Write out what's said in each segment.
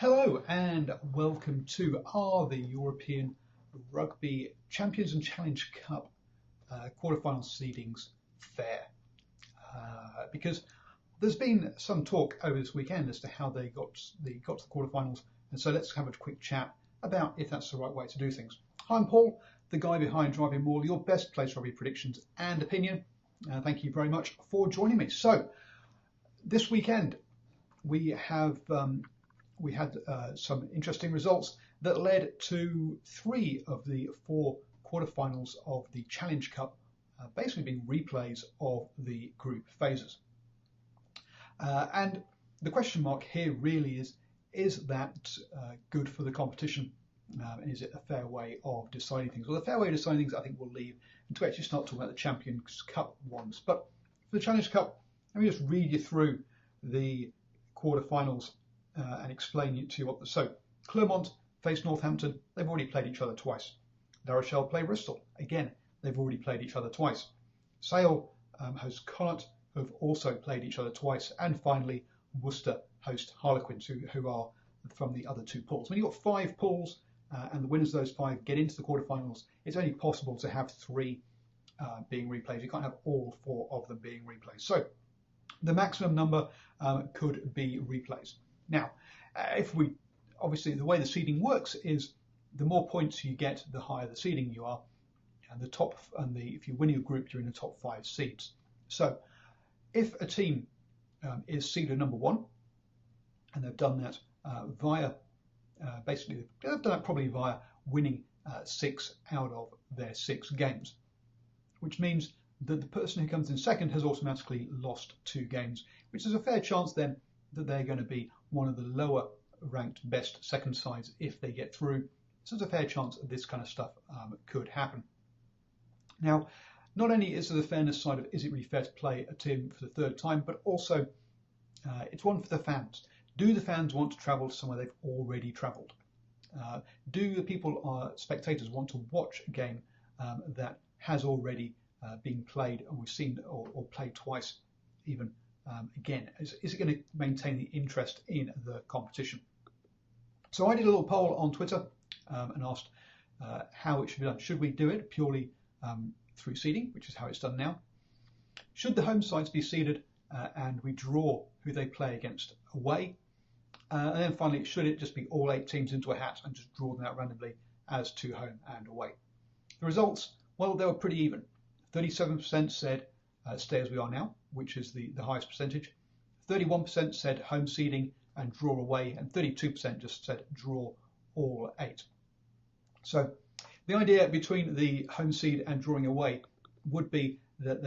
Hello and welcome to the European Rugby Champions and Challenge Cup quarterfinal seedings fair. Because there's been some talk over this weekend as to how they got to the quarterfinals, and so let's have a quick chat about if that's the right way to do things. Hi, I'm Paul, the guy behind DrivingMaul, your best place rugby predictions and opinion. Thank you very much for joining me. So this weekend we had some interesting results that led to 3 of the 4 quarterfinals of the Challenge Cup basically being replays of the group phases. And the question mark here really is that good for the competition? And is it a fair way of deciding things? Well, the fair way of deciding things I think we'll leave until we actually start talking about the Champions Cup ones. But for the Challenge Cup, let me just read you through the quarterfinals and explain it to you. So Clermont faced Northampton. They've already played each other twice. Rochelle play Bristol. Again, they've already played each other twice. Sale host Connacht, who have also played each other twice. And finally, Worcester host Harlequins, who are from the other 2 pools. When you've got 5 pools and the winners of those 5 get into the quarterfinals, it's only possible to have 3 being replays. You can't have all 4 of them being replays. So the maximum number could be replays. Now, obviously the way the seeding works is the more points you get, the higher the seeding you are, and if you win your group, you're in the top 5 seeds. So, if a team is seeded number 1, and they've done that probably via winning 6 out of their 6 games, which means that the person who comes in second has automatically lost 2 games, which is a fair chance then that they're going to be one of the lower ranked best second sides if they get through. So there's a fair chance that this kind of stuff could happen. Now, not only is there the fairness side of is it really fair to play a team for the 3rd time, but also it's one for the fans. Do the fans want to travel to somewhere they've already travelled? Do the people, spectators, want to watch a game that has already been played and we've seen or played twice even? Again, is it going to maintain the interest in the competition? So I did a little poll on Twitter and asked how it should be done. Should we do it purely through seeding, which is how it's done now? Should the home sides be seeded and we draw who they play against away? And then finally, should it just be all 8 teams into a hat and just draw them out randomly as to home and away? The results, well, they were pretty even. 37% said stay as we are now, which is the highest percentage. 31% said home seeding and draw away, and 32% just said draw all 8. So the idea between the home seed and drawing away would be that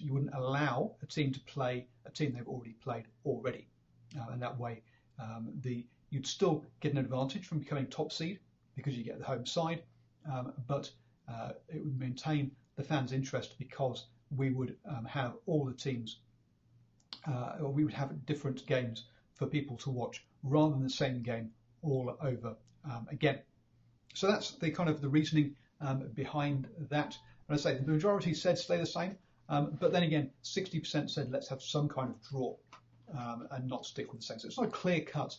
you wouldn't allow a team to play a team they've already played already, and that way you'd still get an advantage from becoming top seed because you get the home side, but it would maintain the fans' interest because we would have all the teams, or we would have different games for people to watch rather than the same game all over again. So that's the kind of the reasoning behind that. And I say the majority said stay the same, but then again, 60% said let's have some kind of draw and not stick with the same. So it's not a clear-cut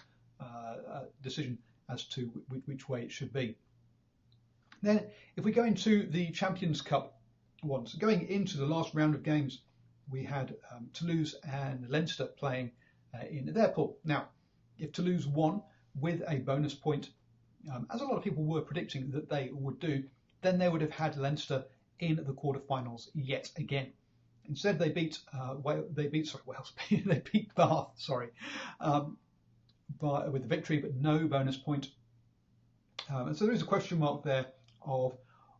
decision as to which way it should be. Then, if we go into the Champions Cup ones, going into the last round of games, we had Toulouse and Leinster playing in their pool. Now, if Toulouse won with a bonus point, as a lot of people were predicting that they would do, then they would have had Leinster in the quarterfinals yet again. Instead, they beat Wales. They beat Bath, with the victory, but no bonus point. And so there is a question mark there of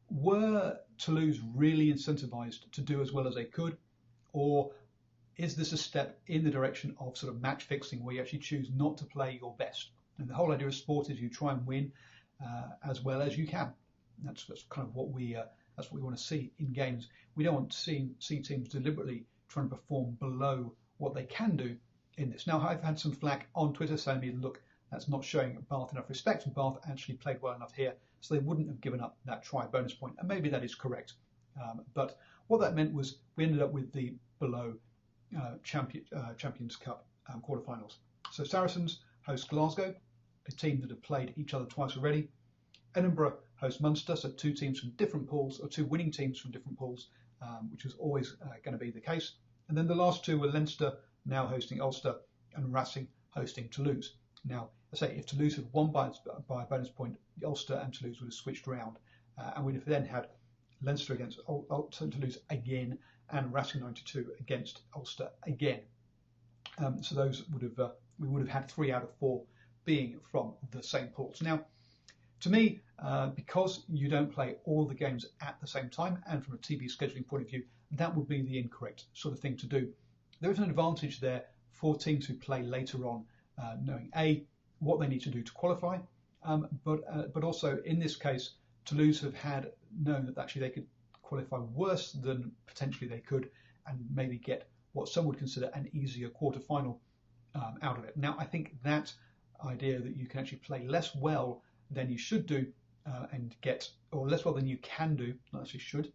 were Toulouse really incentivised to do as well as they could, or is this a step in the direction of sort of match fixing where you actually choose not to play your best? And the whole idea of sport is you try and win as well as you can. That's kind of what we want to see in games. We don't want to see teams deliberately trying to perform below what they can do in this. Now, I've had some flack on Twitter saying to me, look, that's not showing Bath enough respect, and Bath actually played well enough here, so they wouldn't have given up that try bonus point. And maybe that is correct. But what that meant was we ended up with the below Champions Cup quarterfinals. So Saracens host Glasgow, a team that have played each other twice already. Edinburgh host Munster, so two teams from different pools, or two winning teams from different pools, which is always going to be the case. And then the last two were Leinster, now hosting Ulster, and Racing hosting Toulouse. Now, I say if Toulouse had won by a bonus point, Ulster and Toulouse would have switched around, and we'd have then had Leinster against Ulster and Toulouse again, and Racing 92 against Ulster again. So those would have we would have had 3 out of 4 being from the same pools. Now, to me, because you don't play all the games at the same time, and from a TV scheduling point of view, that would be the incorrect sort of thing to do. There is an advantage there for teams who play later on, knowing A, what they need to do to qualify, but also in this case, Toulouse have had known that actually they could qualify worse than potentially they could, and maybe get what some would consider an easier quarter-final out of it. Now, I think that idea that you can actually play less well than you should do and get, or less well than you can do, not actually should,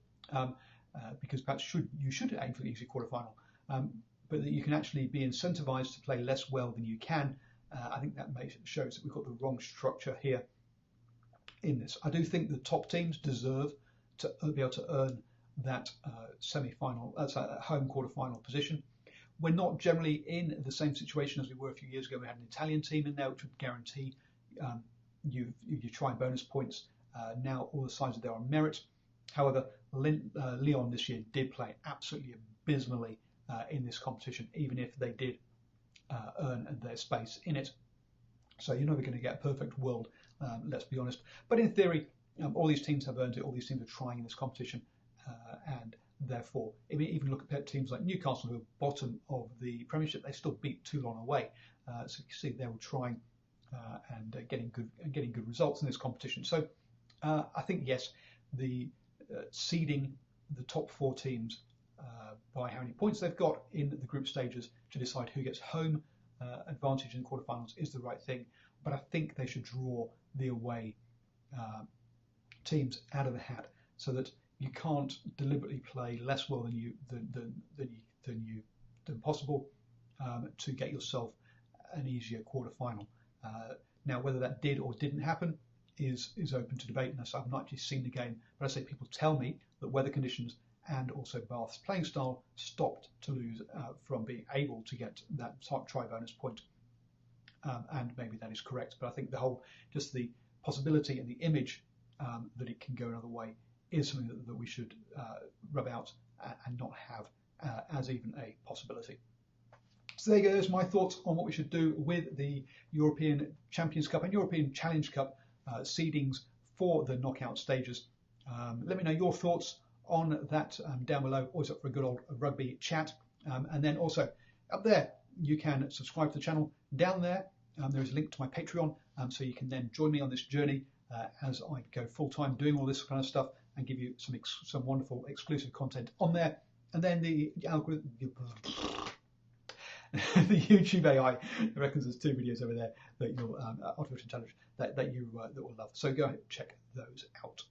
because perhaps you should aim for the easy quarter-final, but that you can actually be incentivized to play less well than you can. I think that shows that we've got the wrong structure here in this. I do think the top teams deserve to be able to earn that semi-final, home quarter-final position. We're not generally in the same situation as we were a few years ago. We had an Italian team in there, which would guarantee you try bonus points. Now all the sides are there on merit. However, Lyon this year did play absolutely abysmally in this competition, even if they did earn their space in it. So you're never going to get a perfect world, let's be honest. But in theory, all these teams have earned it. All these teams are trying in this competition, and therefore, even look at teams like Newcastle, who are bottom of the Premiership, they still beat Toulon away. So you can see they were trying and getting good results in this competition. So I think yes, the seeding the top 4 teams by how many points they've got in the group stages to decide who gets home advantage in the quarterfinals is the right thing. But I think they should draw the away teams out of the hat, so that you can't deliberately play less well than possible to get yourself an easier quarterfinal. Now, whether that did or didn't happen is open to debate, and I've not actually seen the game, but I say people tell me that weather conditions and also Bath's playing style stopped Toulouse from being able to get that try bonus point, and maybe that is correct. But I think just the possibility and the image that it can go another way is something that we should rub out and not have as even a possibility. So there you go, there's my thoughts on what we should do with the European Champions Cup and European Challenge Cup seedings for the knockout stages. Let me know your thoughts on that down below. Always up for a good old rugby chat. And then also up there, you can subscribe to the channel. Down there, there is a link to my Patreon, so you can then join me on this journey as I go full-time doing all this kind of stuff and give you some wonderful exclusive content on there. And then the algorithm, the YouTube AI reckons there's 2 videos over there that you'll artificial intelligence that will love. So go ahead and check those out.